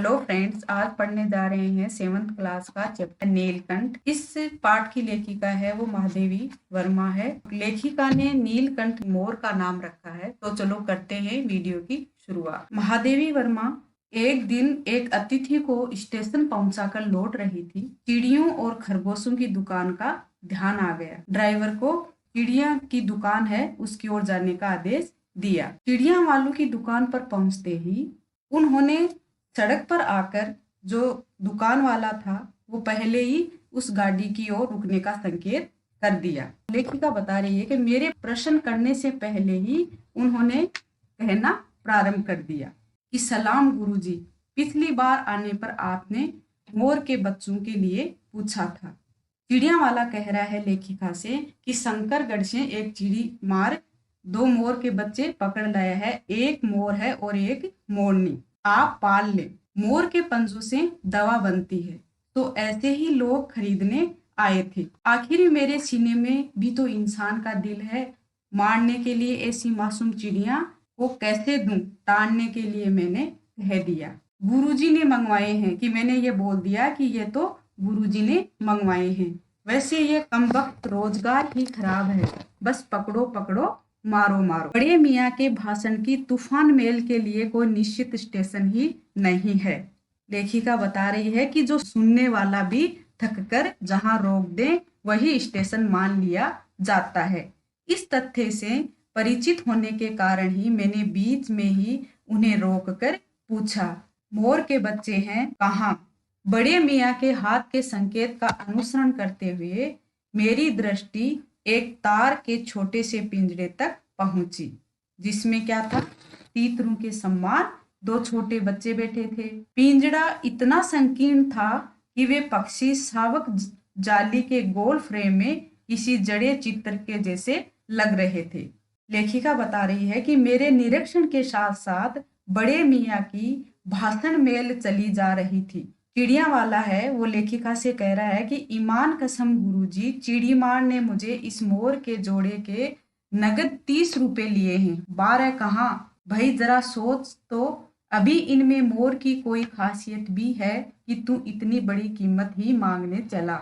Hello friends, आज पढ़ने जा रहे हैं 7th क्लास का चैप्टर नीलकंठ। इस पाठ की लेखिका है वो महादेवी वर्मा है। लेखिका ने नीलकंठ मोर का नाम रखा है। तो चलो करते हैं वीडियो की शुरुआत। महादेवी वर्मा एक दिन एक अतिथि को स्टेशन पहुंचाकर लौट रही थी। चिड़ियों और खरगोशों की दुकान का ध्यान आ गया। ड्राइवर को चिड़िया की दुकान है उसकी ओर जाने का आदेश दिया। चिड़िया वालों की दुकान पर पहुंचते ही उन्होंने सड़क पर आकर जो दुकान वाला था वो पहले ही उस गाड़ी की ओर रुकने का संकेत कर दिया। लेखिका बता रही है कि मेरे प्रश्न करने से पहले ही उन्होंने कहना प्रारंभ कर दिया कि सलाम गुरुजी, पिछली बार आने पर आपने मोर के बच्चों के लिए पूछा था। चिड़िया वाला कह रहा है लेखिका से कि शंकरगढ़ से एक चिड़ी मार 2 मोर के बच्चे पकड़ लाया है। एक मोर है और एक मोरनी, आप पाल ले। मोर के पंजों से दवा बनती है। तो ऐसे ही लोग खरीदने आए थे। आखिर मेरे सीने में भी तो इंसान का दिल है। मारने के लिए ऐसी मासूम चिड़िया को कैसे दूं? ताड़ने के लिए मैंने कह दिया गुरुजी ने मंगवाए हैं, कि मैंने ये बोल दिया कि ये तो गुरुजी ने मंगवाए हैं। वैसे ये कमबख्त रोजगार ही खराब है, बस पकड़ो पकड़ो मारो मारो। बड़े मियाँ के भाषण की तूफान मेल के लिए कोई निश्चित स्टेशन ही नहीं है। लेखिका बता रही है कि जो सुनने वाला भी थककर जहां रोक दे वही स्टेशन मान लिया जाता है। इस तथ्य से परिचित होने के कारण ही मैंने बीच में ही उन्हें रोककर पूछा, मोर के बच्चे हैं कहाँ? बड़े मियाँ के हाथ के संकेत का अनुसरण करते हुए मेरी दृष्टि एक तार के छोटे से पिंजरे तक पहुंची, जिसमें क्या था? तीतरों के समान 2 छोटे बच्चे बैठे थे। पिंजरा इतना संकीर्ण था कि वे पक्षी शावक जाली के गोल फ्रेम में किसी जड़े चित्र के जैसे लग रहे थे। लेखिका बता रही है कि मेरे निरीक्षण के साथ साथ बड़े मियाँ की भाषण मेल चली जा रही थी। चिड़िया वाला है वो लेखिका से कह रहा है कि ईमान कसम गुरुजी, चिड़ी मार ने मुझे इस मोर के जोड़े के नगद 30 रुपए लिए हैं। 12 कहाँ भाई, जरा सोच तो। अभी इनमें मोर की कोई खासियत भी है कि तू इतनी बड़ी कीमत ही मांगने चला?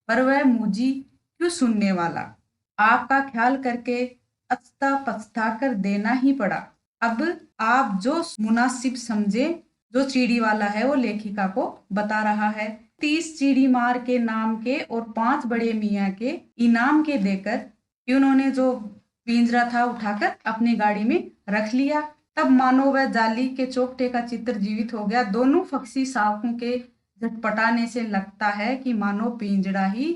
पर वह मुझी क्यों सुनने वाला? आपका ख्याल करके अछता पछता कर देना ही पड़ा। अब आप जो मुनासिब समझे। जो चिड़ी वाला है वो लेखिका को बता रहा है। 30 चिड़ी मार के नाम के और 5 बड़े मियाँ के इनाम के देकर उन्होंने जो पिंजरा था उठाकर अपनी गाड़ी में रख लिया। तब मानो वह जाली के चौकटे का चित्र जीवित हो गया। दोनों पक्षी शावकों के झटपटाने से लगता है कि मानो पिंजरा ही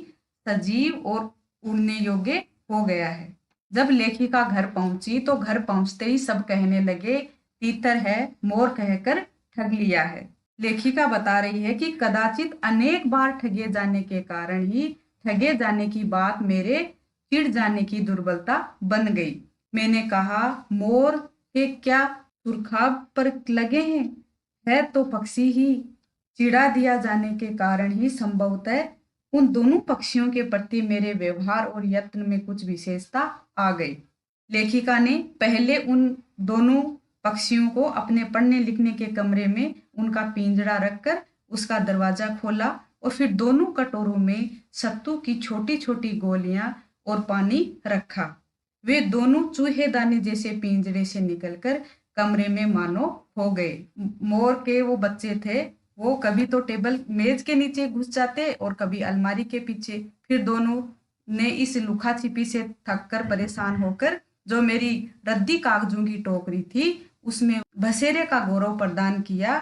सजीव और उड़ने योग्य हो गया है। जब लेखिका घर पहुंची तो घर पहुंचते ही सब कहने लगे, तीतर है, मोर कहकर ठग लिया है। लेखिका बता रही है कि कदाचित अनेक बार ठगे जाने के कारण ही ठगे जाने की बात मेरे चिढ़ जाने की दुर्बलता बन गई। मैंने कहा, मोर के क्या सुरखाब पर लगे हैं? है तो पक्षी ही। चिढ़ा दिया जाने के कारण ही संभवतः उन दोनों पक्षियों के प्रति मेरे व्यवहार और यत्न में कुछ विशेषता आ गई। लेखिका ने पहले उन दोनों पक्षियों को अपने पढ़ने लिखने के कमरे में उनका पिंजरा रखकर उसका दरवाजा खोला और फिर दोनों कटोरों में सत्तू की छोटी छोटी गोलियां और पानी रखा। वे दोनों चूहेदानी जैसे पिंजरे से निकलकर कमरे में मानो हो गए। मोर के वो बच्चे थे, वो कभी तो टेबल मेज के नीचे घुस जाते और कभी अलमारी के पीछे। फिर दोनों ने इस लुका छिपी से थककर परेशान होकर जो मेरी रद्दी कागजों की टोकरी थी उसमें बसेरे का गौरव प्रदान किया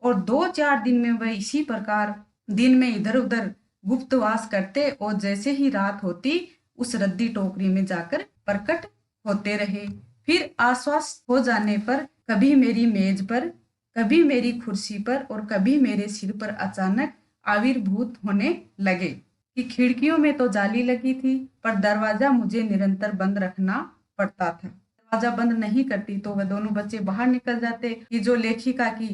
और 2-4 दिन में वह इसी प्रकार दिन में इधर उधर गुप्तवास करते और जैसे ही रात होती उस रद्दी टोकरी में जाकर प्रकट होते रहे। फिर आश्वास हो जाने पर कभी मेरी मेज पर, कभी मेरी कुर्सी पर और कभी मेरे सिर पर अचानक आविर्भूत होने लगे। कि खिड़कियों में तो जाली लगी थी पर दरवाजा मुझे निरंतर बंद रखना पड़ता था। दरवाजा बंद नहीं करती तो वह दोनों बच्चे बाहर निकल जाते। कि जो लेखिका की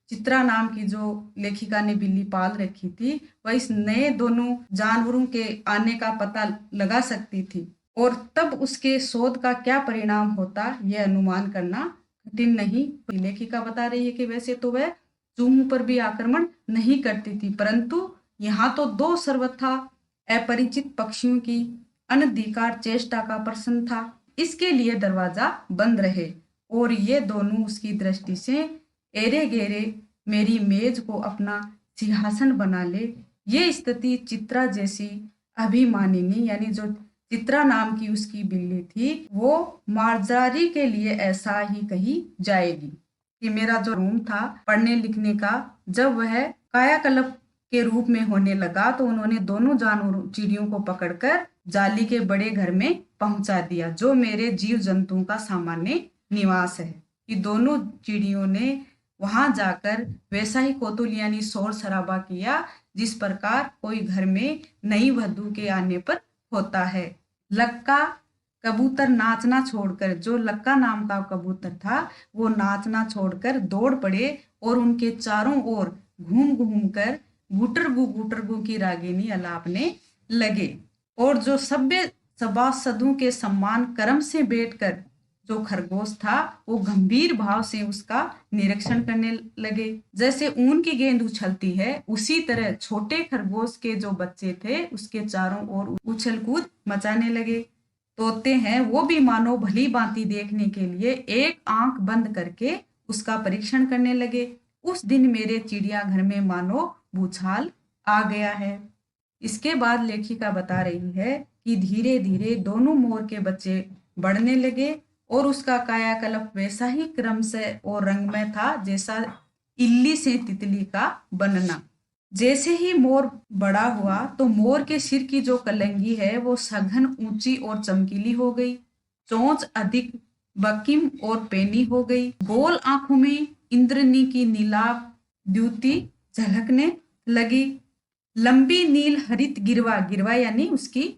चित्रा नाम की जो लेखिका ने बिल्ली पाल रखी थी वह इस नए दोनों जानवरों के आने का पता लगा सकती थी और तब उसके शोध का क्या परिणाम होता यह अनुमान करना कठिन नहीं। लेखिका बता रही है कि वैसे तो वह चूहों पर भी आक्रमण नहीं करती थी, परंतु यहाँ तो दो सर्वथा अपरिचित पक्षियों की अनधिकार चेष्टा का प्रश्न था। इसके लिए दरवाजा बंद रहे और ये दोनों उसकी दृष्टि से एरे गेरे मेरी मेज को अपना सिंहासन बना ले। ये स्थिति चित्रा जैसी अभिमानिनी यानी जो चित्रा नाम की उसकी बिल्ली थी, वो मार्जारी के लिए ऐसा ही कही जाएगी कि मेरा जो रूम था पढ़ने लिखने का, जब वह कायाकल्प के रूप में होने लगा तो उन्होंने दोनों जानवरों चिड़ियों को पकड़कर जाली के बड़े घर में पहुंचा दिया, जो मेरे जीव जंतुओं का सामान्य निवास है। कि दोनों चिड़ियों ने वहां जाकर वैसा ही कौतूहल यानी शोर शराबा किया जिस प्रकार कोई घर में नई वधू के आने पर होता है। लक्का कबूतर नाचना छोड़कर, जो लक्का नाम का कबूतर था, वो नाचना छोड़कर दौड़ पड़े और उनके चारों ओर घूम घूम कर गुटरगु की रागिनी अलापने लगे। और जो सभ्य सभासदों के सम्मान क्रम से बैठकर जो खरगोश था वो गंभीर भाव से उसका निरीक्षण करने लगे। जैसे ऊन की गेंद उछलती है उसी तरह छोटे खरगोश के जो बच्चे थे उसके चारों ओर उछल कूद मचाने लगे। तोते हैं वो भी मानो भली भांति देखने के लिए एक आंख बंद करके उसका परीक्षण करने लगे। उस दिन मेरे चिड़ियाघर में मानो भूचाल आ गया है। इसके बाद लेखिका बता रही है कि धीरे धीरे दोनों मोर के बच्चे बढ़ने लगे और उसका कायाकल्प वैसा ही क्रम से और रंग में था जैसा इल्ली से तितली का बनना। जैसे ही मोर बड़ा हुआ तो मोर के सिर की जो कलंगी है वो सघन ऊंची और चमकीली हो गई, चोंच अधिक बकीम और पैनी हो गई, गोल आंखों में इंद्रनी की नीलाभ द्युति झलकने लगी। लंबी नील हरित गिरवा, गिरवा यानी उसकी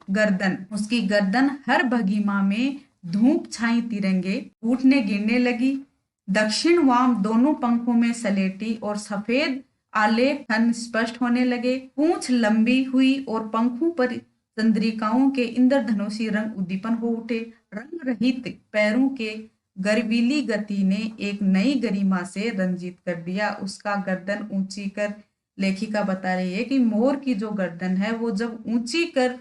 गर्दन हर भंगिमा में धूप छाई तिरंगे उठने गिरने लगी। दक्षिण वाम दोनों पंखों में सलेटी और सफेद आलेख खन स्पष्ट होने लगे। पूंछ लंबी हुई और पंखों पर चंद्रिकाओं के इंद्रधनुषी रंग उद्दीपन हो उठे। रंग रहित पैरों के गर्वीली गति ने एक नई गरिमा से रंजित कर दिया। उसका गर्दन ऊंची कर, लेखिका बता रही है कि मोर की जो गर्दन है वो जब ऊंची कर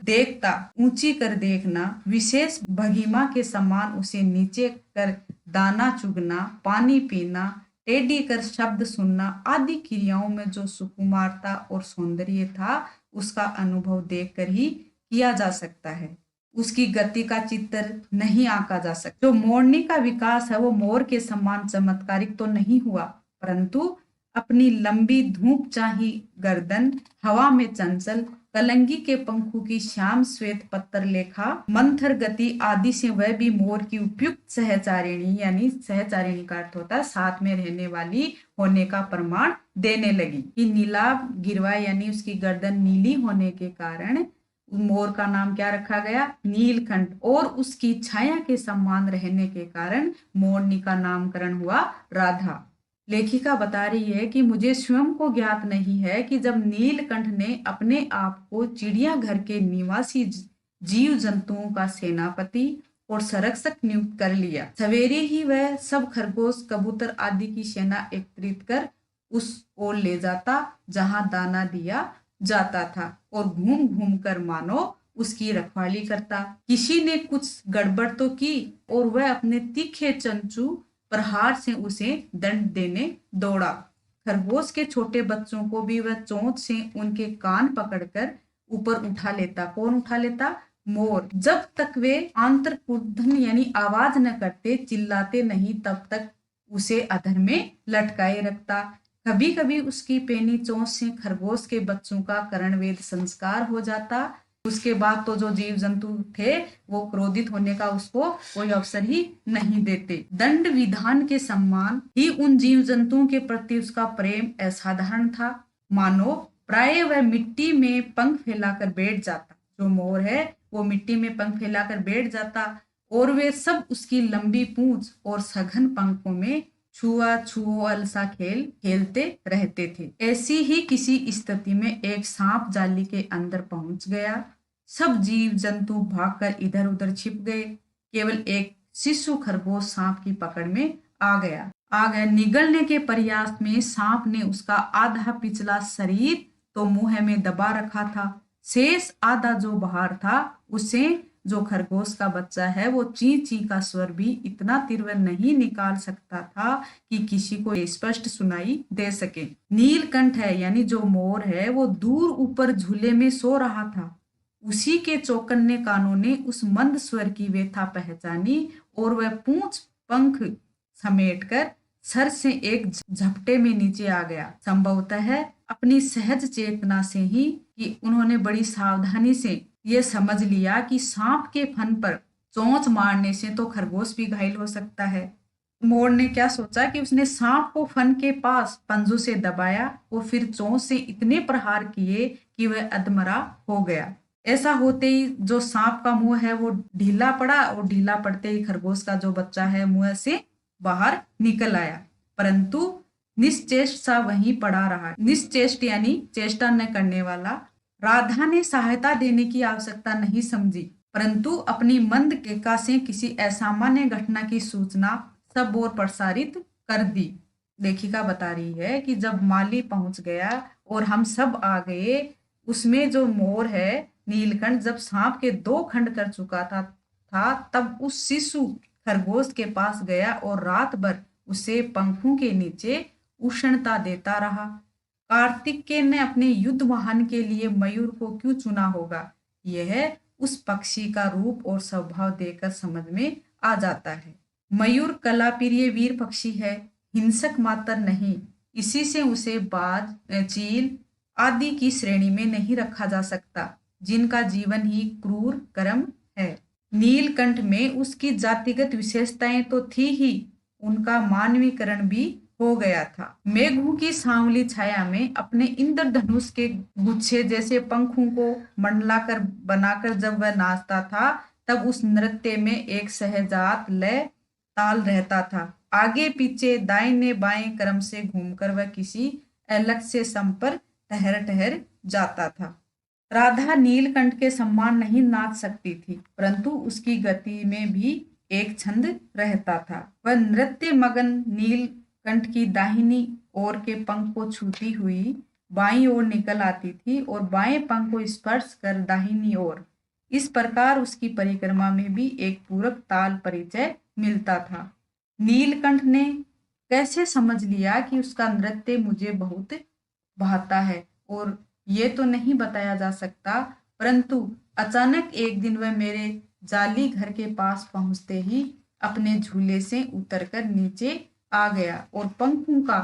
देखना, विशेष भंगिमा के समान उसे नीचे कर दाना चुगना, पानी पीना, टेढ़ी कर शब्द सुनना आदि क्रियाओं में जो सुकुमारता और सौंदर्य था उसका अनुभव देखकर ही किया जा सकता है। उसकी गति का चित्र नहीं आंका जा सकता। जो मोरनी का विकास है वो मोर के समान चमत्कारिक तो नहीं हुआ, परंतु अपनी लंबी धूप चाही गर्दन, हवा में चंचल, कलंगी के पंखों की श्याम श्वेत पत्तर लेखा मंथर गति आदि से वह भी मोर की उपयुक्त सहचारिणी यानी सहचारिणी का अर्थ होता है साथ में रहने वाली होने का प्रमाण देने लगी। कि नीलाभ गिरवा यानी उसकी गर्दन नीली होने के कारण मोर का नाम क्या रखा गया, नीलकंठ, और उसकी छाया के समान रहने के कारण मोरनी का नामकरण हुआ राधा। लेखिका बता रही है कि मुझे स्वयं को ज्ञात नहीं है कि जब नीलकंठ ने अपने आप को चिड़ियाघर के निवासी जीव जंतुओं का सेनापति और संरक्षक नियुक्त कर लिया, सवेरे ही वह सब खरगोश कबूतर आदि की सेना एकत्रित कर उस ओर ले जाता जहां दाना दिया जाता था और घूम घूम कर मानो उसकी रखवाली करता। किसी ने कुछ गड़बड़ तो की और वह अपने तीखे चंचू प्रहार से उसे दंड देने दौड़ा। खरगोश के छोटे बच्चों को भी वह चोंच से उनके कान पकड़कर ऊपर उठा लेता। कौन उठा लेता? मोर। जब तक वे आंतरकुर्धन यानी आवाज न करते, चिल्लाते नहीं, तब तक उसे अधर में लटकाए रखता। कभी कभी उसकी पैनी चोंच से खरगोश के बच्चों का कर्णवेद संस्कार हो जाता। उसके बाद तो जो जीव जंतु थे वो क्रोधित होने का उसको कोई अवसर ही नहीं देते। दंड विधान के सम्मान ही उन जीव जंतुओं के प्रति उसका प्रेम असाधारण था। मानो प्राय वह मिट्टी में पंख फैलाकर बैठ जाता। जो मोर है वो मिट्टी में पंख फैलाकर बैठ जाता और वे सब उसकी लंबी पूंछ और सघन पंखों में छुआ छुअल सा खेल खेलते रहते थे। ऐसी ही किसी स्थिति में एक सांप जाली के अंदर पहुंच गया। सब जीव जंतु भागकर इधर उधर छिप गए। केवल एक शिशु खरगोश सांप की पकड़ में आ गया। आ गया। निगलने के प्रयास में सांप ने उसका आधा पिछला शरीर तो मुंह में दबा रखा था, शेष आधा जो बाहर था उसे जो खरगोश का बच्चा है वो ची ची का स्वर भी इतना तीव्र नहीं निकाल सकता था कि किसी को स्पष्ट सुनाई दे सके। नीलकंठ है यानी जो मोर है वो दूर ऊपर झूले में सो रहा था। उसी के चौकन्ने कानों ने उस मंद स्वर की व्यथा पहचानी और वह पूंछ पंख समेटकर सर से एक झपटे में नीचे आ गया। संभवतः अपनी सहज चेतना से ही कि उन्होंने बड़ी सावधानी से ये समझ लिया कि सांप के फन पर चोंच मारने से तो खरगोश भी घायल हो सकता है। मोर ने क्या सोचा कि उसने सांप को फन के पास पंजों से दबाया और फिर चोंच से इतने प्रहार किए कि वह अधमरा हो गया। ऐसा होते ही जो सांप का मुंह है वो ढीला पड़ा और ढीला पड़ते ही खरगोश का जो बच्चा है मुंह से बाहर निकल आया, परंतु निश्चेष्ट सा वहीं पड़ा रहा। निश्चेष्ट यानी चेष्टा न करने वाला। राधा ने सहायता देने की आवश्यकता नहीं समझी, परंतु अपनी मंद केका से किसी असामान्य घटना की सूचना सब ओर प्रसारित कर दी। लेखिका बता रही है कि जब माली पहुंच गया और हम सब आ गए, उसमें जो मोर है नीलकंठ जब सांप के 2 खंड कर चुका था तब उस शिशु खरगोश के पास गया और रात भर उसे पंखों के नीचे उष्णता देता रहा। कार्तिकेय ने अपने युद्ध वाहन के लिए मयूर को क्यों चुना होगा, यह उस पक्षी का रूप और स्वभाव देखकर समझ में आ जाता है। मयूर कलाप्रिय वीर पक्षी है, हिंसक मात्र नहीं, इसी से उसे बाज, चील आदि की श्रेणी में नहीं रखा जा सकता, जिनका जीवन ही क्रूर कर्म है। नीलकंठ में उसकी जातिगत विशेषताएं तो थी ही, उनका मानवीकरण भी हो गया था। मेघों की सांवली छाया में अपने इंद्रधनुष के गुच्छे जैसे पंखों को मंडलाकर बनाकर जब वह नाचता था तब उस नृत्य में एक सहजात लय ताल रहता था। आगे पीछे दाहिने बाएं क्रम से घूमकर वह किसी अलग से सम पर ठहर ठहर जाता था। राधा नीलकंठ के सम्मान नहीं नाच सकती थी, परंतु उसकी गति में भी एक छंद रहता था। वह नृत्य मगन नीलकंठ की दाहिनी ओर के पंख को छूती हुई बाईं ओर निकल आती थी और बाएं पंख को स्पर्श कर दाहिनी ओर। इस प्रकार उसकी परिक्रमा में भी एक पूरक ताल परिचय मिलता था। नीलकंठ ने कैसे समझ लिया कि उसका नृत्य मुझे बहुत भाता है और ये तो नहीं बताया जा सकता, परंतु अचानक एक दिन वह मेरे जाली घर के पास पहुंचते ही अपने झूले से उतरकर नीचे आ गया और पंखों का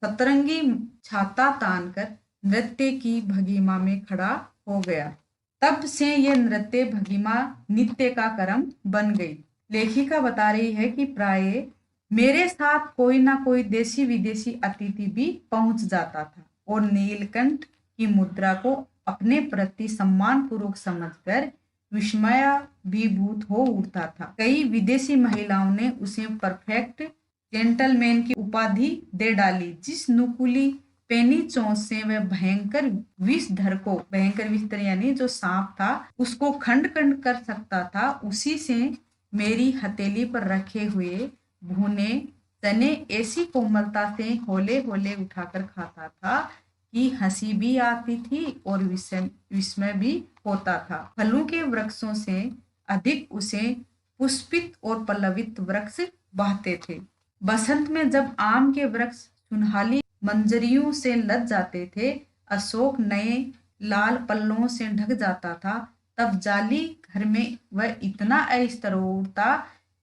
सतरंगी छाता तानकर नृत्य की भंगिमा में खड़ा हो गया। तब से यह नृत्य भंगिमा नित्य का कर्म बन गई। लेखिका बता रही है कि प्राय मेरे साथ कोई ना कोई देशी विदेशी अतिथि भी पहुंच जाता था और नीलकंठ की मुद्रा को अपने प्रति सम्मान पूर्वक समझकर विस्मयाभिभूत हो उठता था। कई विदेशी महिलाओं ने उसे परफेक्ट जेंटलमैन की उपाधि दे डाली। जिस नुकुली पेनी चोंच से वह भयंकर विषधर को, भयंकर विषधर यानी जो सांप था, उसको खंड खंड कर सकता था, उसी से मेरी हथेली पर रखे हुए भुने चने ऐसी कोमलता से होले होले उठाकर खाता था कि हंसी भी आती थी और विस्मय भी होता था। फलों के वृक्षों से अधिक उसे पुष्पित और पल्लवित वृक्ष भाते थे। बसंत में जब आम के वृक्ष सुनहली मंजरियों से लद जाते थे, अशोक नए लाल पल्लों से ढक जाता था, तब जाली घर में वह इतना अस्थिर उठता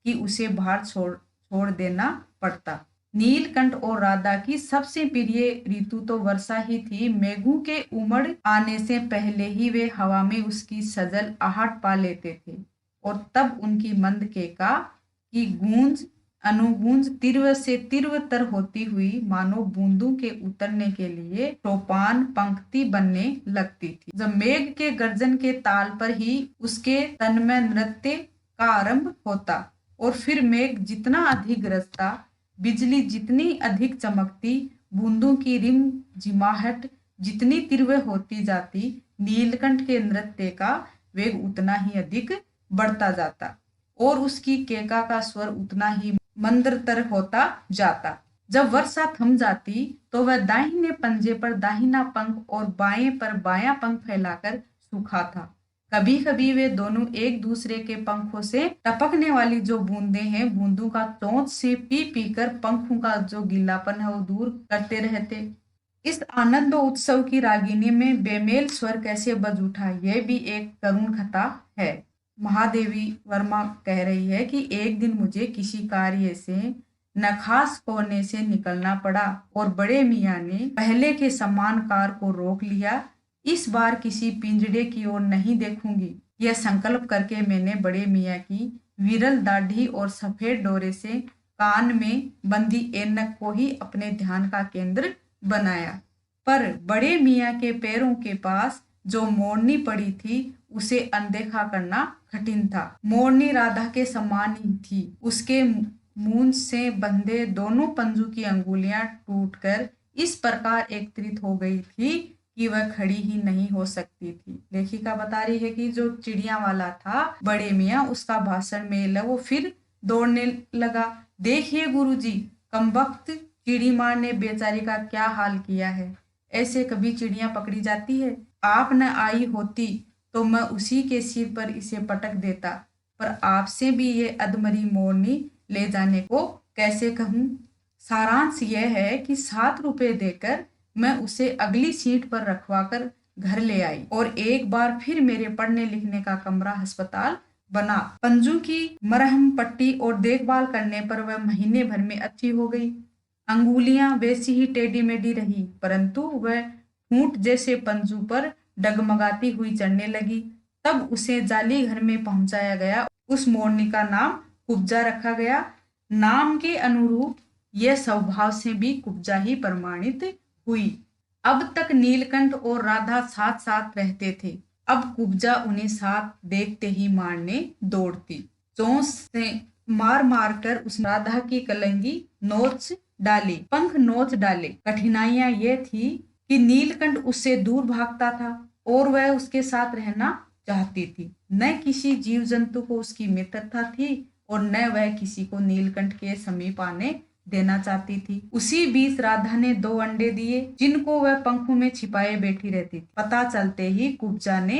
कि उसे बाहर छोड़ देना पड़ता। नीलकंठ और राधा की सबसे प्रिय ऋतु तो वर्षा ही थी। मेघों के उमड़ आने से पहले ही वे हवा में उसकी सजल आहट पा लेते थे और तब उनकी मंद केका की गूंज अनुगूंज तीव्र से तीव्रतर होती हुई मानो बूंदों के उतरने के लिए सोपान पंक्ति बनने लगती थी। जब मेघ के गर्जन के ताल पर ही उसके तन में नृत्य का आरंभ होता और फिर मेघ जितना अधिक गरजता, बिजली जितनी अधिक चमकती, बूंदों की रिम झिमाहट जितनी तीव्र होती जाती, नीलकंठ के नृत्य का वेग उतना ही अधिक बढ़ता जाता और उसकी केका का स्वर उतना ही मंद्रतर होता जाता। जब वर्षा थम जाती तो वह दाहिने पंजे पर दाहिना पंख और बाएं पर बायां पंख फैलाकर सूखा था। कभी कभी वे दोनों एक दूसरे के पंखों से टपकने वाली जो बूंदें हैं, बूंदों का चोंच से पी पी कर पंखों का जो गीलापन है वो दूर करते रहते। इस आनंद उत्सव की रागिनी में बेमेल स्वर कैसे बज उठा, यह भी एक करुण कथा है। महादेवी वर्मा कह रही है कि एक दिन मुझे किसी कार्य से नखास कोने से निकलना पड़ा और बड़े मियाँ ने पहले के समान कार को रोक लिया। इस बार किसी पिंजड़े की ओर नहीं देखूंगी, यह संकल्प करके मैंने बड़े मियाँ की विरल दाढ़ी और सफेद डोरे से कान में बंदी ऐनक को ही अपने ध्यान का केंद्र बनाया। पर बड़े मियाँ के पैरों के पास जो मोरनी पड़ी थी उसे अनदेखा करना कठिन था। मोरनी राधा के समान ही थी। उसके मूंछ से बंधे दोनों पंजों की अंगुलियां टूटकर इस प्रकार एकत्रित हो गई थी कि वह खड़ी ही नहीं हो सकती थी। लेखिका बता रही है कि जो चिड़िया वाला था बड़े मियाँ, उसका भाषण में वो फिर दौड़ने लगा। देखिए गुरुजी, कमबख्त चिड़ी माँ ने बेचारी का क्या हाल किया है। ऐसे कभी चिड़िया पकड़ी जाती है? आप न आई होती तो मैं उसी के सिर पर इसे पटक देता, पर आपसे भी ये अधमरी मोरनी ले जाने को कैसे कहूँ। सारांश यह है कि 7 रुपए देकर मैं उसे अगली सीट पर रखवाकर घर ले आई और एक बार फिर मेरे पढ़ने लिखने का कमरा अस्पताल बना। पंजू की मरहम पट्टी और देखभाल करने पर वह महीने भर में अच्छी हो गई। अंगुलियां वैसी ही टेढ़ी मेढ़ी रही, परंतु वह ऊंट जैसे पंजू पर डगमगाती हुई चढ़ने लगी। तब उसे जाली घर में पहुंचाया गया। उस मोरनी का नाम कुब्जा रखा गया। नाम के अनुरूप यह स्वभाव से भी कुब्जा ही प्रमाणित हुई। अब तक नीलकंठ और राधा साथ साथ रहते थे। अब कुब्जा उन्हें साथ देखते ही मारने दौड़ती। चोंच से मार मार कर उस राधा की कलंगी नोच डाली, पंख नोच डाले। कठिनाइयां ये थी कि नीलकंठ उससे दूर भागता था और वह उसके साथ रहना चाहती थी। न किसी जीव जंतु को उसकी मित्रता थी और न वह किसी को नीलकंठ के समीप आने देना चाहती थी। उसी बीच राधा ने 2 अंडे दिए जिनको वह पंखों में छिपाए बैठी रहती थी। पता चलते ही कुब्जा ने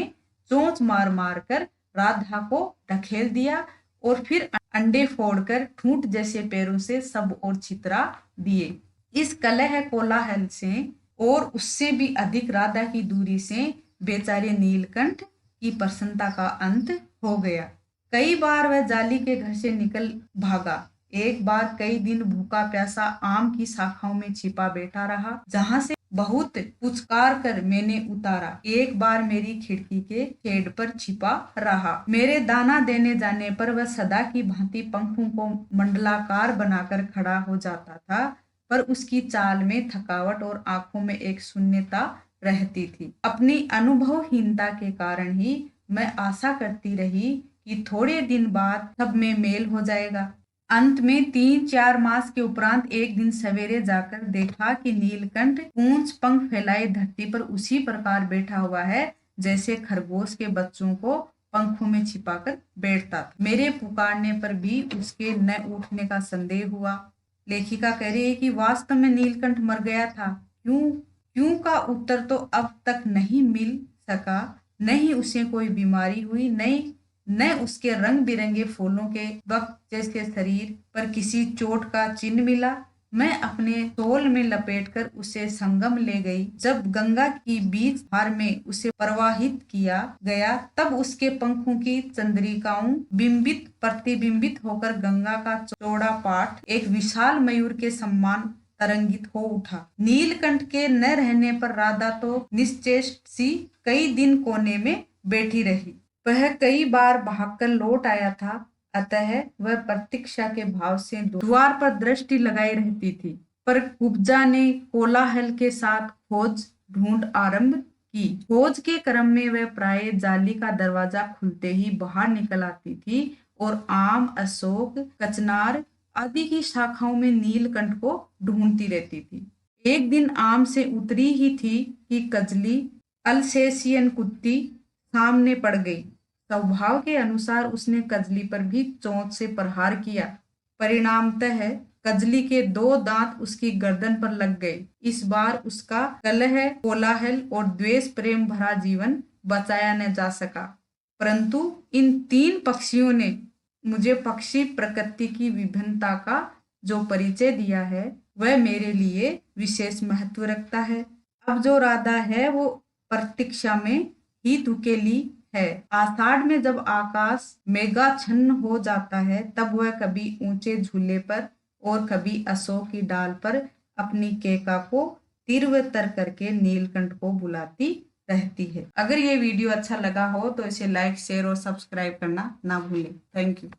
चोंच मार मार कर राधा को ढकेल दिया और फिर अंडे फोड़कर ठूंठ जैसे पैरों से सब और छितरा दिए। इस कलह कोलाहल से और उससे भी अधिक राधा की दूरी से बेचारे नीलकंठ की प्रसन्नता का अंत हो गया। कई बार वह जाली के घर से निकल भागा। एक बार कई दिन भूखा प्यासा आम की शाखाओं में छिपा बैठा रहा, जहां से बहुत पुचकार कर मैंने उतारा। एक बार मेरी खिड़की के छेद पर छिपा रहा। मेरे दाना देने जाने पर वह सदा की भांति पंखों को मंडलाकार बनाकर खड़ा हो जाता था, पर उसकी चाल में थकावट और आंखों में एक शून्यता रहती थी। अपनी अनुभवहीनता के कारण ही मैं आशा करती रही कि थोड़े दिन बाद सब में मेल हो जाएगा। अंत में 3-4 मास के उपरांत एक दिन सवेरे जाकर देखा कि नीलकंठ पूंछ पंख फैलाए धरती पर उसी प्रकार बैठा हुआ है जैसे खरगोश के बच्चों को पंखों में छिपाकर बैठता था। मेरे पुकारने पर भी उसके न उठने का संदेह हुआ। लेखिका कह रही है कि वास्तव में नीलकंठ मर गया था। क्यों का उत्तर तो अब तक नहीं मिल सका। न ही उसे कोई बीमारी हुई, न उसके रंग बिरंगे फूलों के वक्त जैसे शरीर पर किसी चोट का चिन्ह मिला। मैं अपने तोल में लपेटकर उसे संगम ले गई। जब गंगा की बीच धार में उसे प्रवाहित किया गया, तब उसके पंखों की चंद्रिकाओं बिंबित प्रतिबिंबित होकर गंगा का चौड़ा पाठ एक विशाल मयूर के समान तरंगित हो उठा। नीलकंठ के न रहने पर राधा तो निश्चेष्ट सी कई दिन कोने में बैठी रही। वह कई बार भागकर लौट आया था, अतः वह प्रतीक्षा के भाव से द्वार पर दृष्टि लगाई रहती थी। पर कुब्जा ने कोलाहल के साथ खोज ढूंढ आरंभ की। खोज के क्रम में वह प्राय जाली का दरवाजा खुलते ही बाहर निकल आती थी और आम, अशोक, कचनार आदि की शाखाओं में नीलकंठ को ढूंढती रहती थी। एक दिन आम से उतरी ही थी कि कजली अल्सेशियन कुत्ती सामने पड़ गई। स्वभाव के अनुसार उसने कजली पर भी चोंच से प्रहार किया। परिणामतः कजली के 2 दांत उसकी गर्दन पर लग गए। इस बार उसका कलह, कोलाहल और द्वेष प्रेम भरा जीवन बचाया न जा सका। परंतु इन 3 पक्षियों ने मुझे पक्षी प्रकृति की विभिन्नता का जो परिचय दिया है वह मेरे लिए विशेष महत्व रखता है। अब जो राधा है वो प्रतीक्षा में ही धुकेली है। आषाढ़ में जब आकाश मेघाच्छन्न हो जाता है तब वह कभी ऊंचे झूले पर और कभी अशोक की डाल पर अपनी केका को तीव्रतर करके नीलकंठ को बुलाती रहती है। अगर ये वीडियो अच्छा लगा हो तो इसे लाइक, शेयर और सब्सक्राइब करना ना भूलें। Thank you.